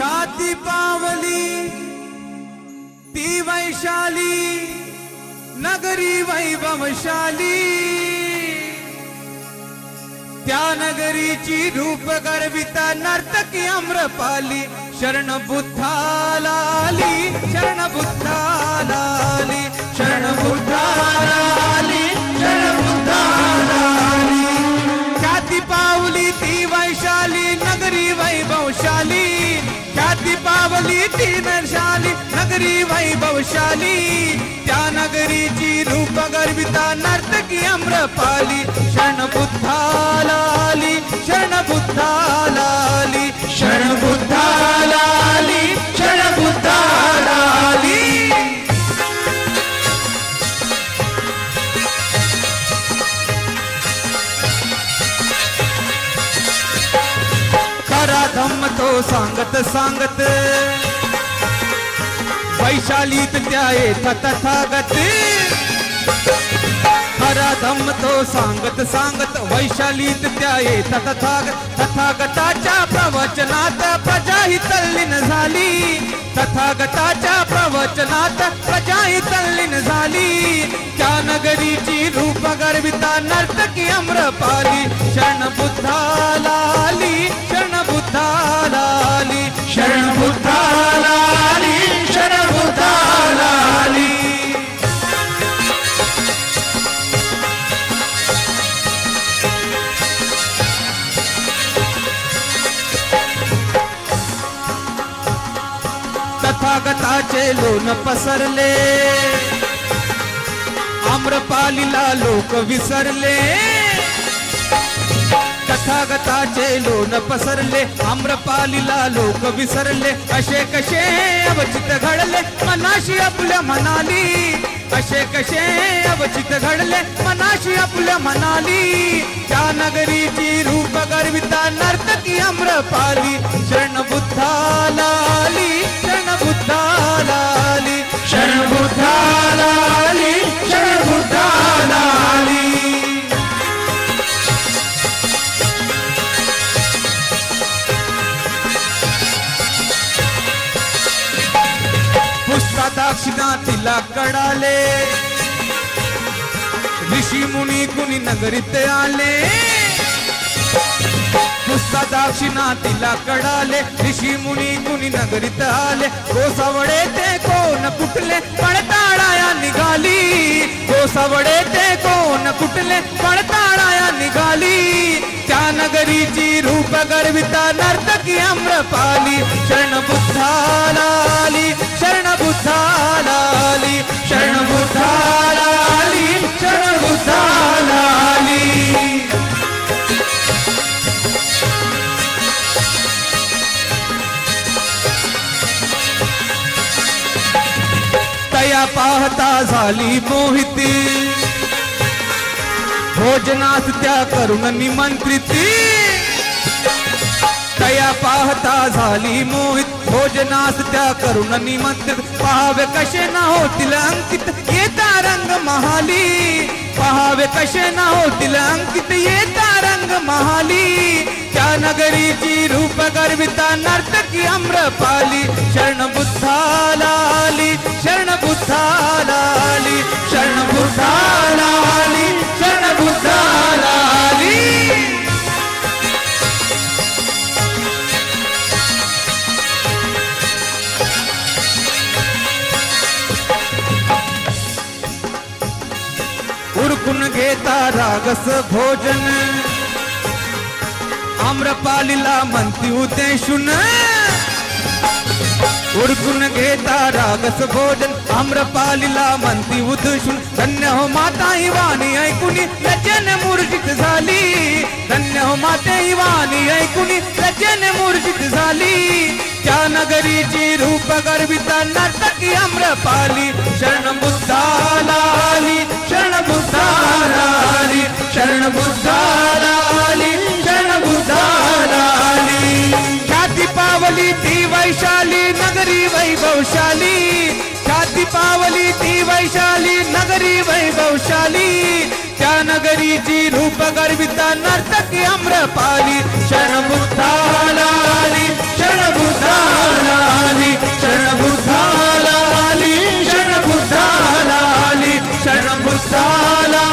ख्याती पावली ती वैशाली नगरी वैभवशाली त्या नगरीची रूप गर्विता नर्तकी अम्रपाली शरण बुद्धाला आली शरण बुद्धाला आली शरण बुद्धाला आली शरण बुद्धाला आली ख्याती पावली ती वैशाली नगरी वैभवशाली ख्याती पावली ती वैशाली नगरी वैभवशाली त्या नगरीची रूप गर्विता नर्तकी अम्रपाली शरण बुद्धाला आली शरण बुद्धाला आली शरण बुद्धाला आली शरण बुद्धाला आली खरा धम्म तो सांगत सांगत वैशालीत त्या येत तथागत खरा धम्म तो सांगत सांगत वैशालीत त्या येत तथागताच्या प्रवचनात प्रजा ही तल्लीन झाली तथागताच्या प्रवचनात प्रजा ही तल्लीन झाली त्या नगरीची रूप गर्विता नर्तकी अम्रपाली शरण बुद्धाला आली शरण बुद्धाला आली शरण बुद्धाला आली शरण बुद्धाला आली तथागताचे लोण पसरले आम्रपालीला लोक विसरले तथागताचे लोण पसरले आम्रपालीला लोक विसरले असे कसे अवचित घडले मनाशी आपल्या म्हणाली असे कसे अवचित घडले मनाशी आपल्या म्हणाली त्या नगरीची रूप गर्विता नर्तकी अम्रपाली शरण बुद्धाला आली शरण बुद्धाला आली शरण बुद्धाला आली शरण बुद्धाला आली पुष्पा दाक्षिणा तिला कडाले ऋषी मुनी कुणी नगरीत आले पुष्पा दाक्षिणा तिला कडाले ऋषी मुनी कुणी नगरीत आले गोसावडे ते कोण कुठले पडताळाया निघाली गोसावडे ते कोण कुठले पडताळाया निघाली त्या नगरीची रूप गर्विता नर्तकी अम्रपाली शरण बुद्धाला आली शरण बुद्धाला आली शरण बुद्धाला आली शरण बुद्धाला आली तया पाहता झाली मोहिती भोजनास त्या करुण निमंत्रिती तया पाहता झाली मोहित भोजनास त्या करुण निमंत्रित पहावे कसे न होतील अंकित येता रंग महाली पहावे कसे न होतील अंकित येता रंग महाली त्या नगरीची रूप गर्विता नर्तकी अम्रपाली शरण बुद्धाला आली शरण बुद्धाला आली शरण बुद्धाला आली शरण बुद्धाला आली उरकून घेता रागस भोजन आम्रपालीला म्हणती उद्देशून उरकून घेता रागस भोजन आम्रपालीला म्हणती उद्देशून धन्य हो माता ही वाणी ऐकुनी लज्जेने मूर्छित झाली धन्य हो माते ही वाणी ऐकुनी लज्जेने मूर्छित झाली त्या नगरीची रूप गर्विता नर्तकी अम्रपाली शरण बुद्धाला आली शरण बुद्धाला आली शरण बुद्धाला आली शरण बुद्धाला आली ख्याती पावली ती वैशाली नगरी वैभवशाली ख्याती पावली ती वैशाली नगरी वैभवशाली त्या नगरीची रूप गर्विता नर्तकी अम्रपाली शरण बुद्धाला आली शरण बुद्धाला झाला